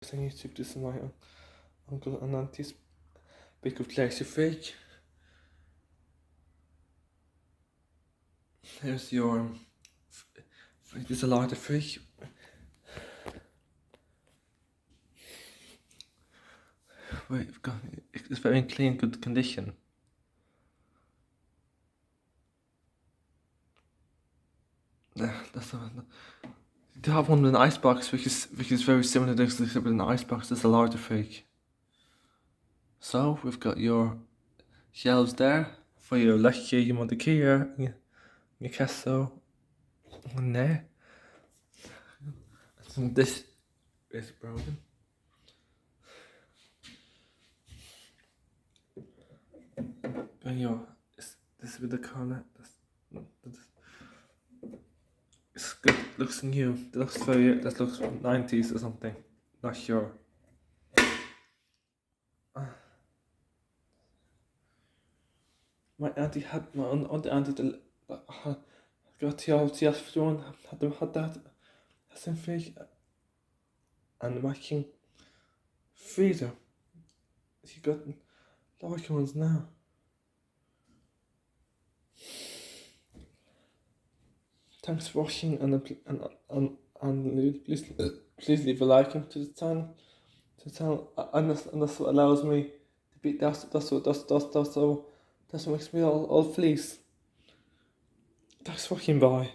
on YouTube. This is my uncle and auntie's big of glacier fake. Here's your. There's a lot of fake. Wait, it's very in clean, good condition. That's not. They have one with an icebox, which is very similar to this, except with an icebox. There's a larger fake. So we've got your shelves there for your glacier, your Montekia, your queso, and there. And this is broken. And this is with the colour. It's good. Looks new. It looks very. That looks 90s or something. Not sure. My auntie had my auntie got the afternoon had that same fake and the matching freezer. She got large ones now. Thanks for watching and please leave a like to the channel. And that's what allows me to be. That's what makes me all fleece. Thanks for watching. Bye.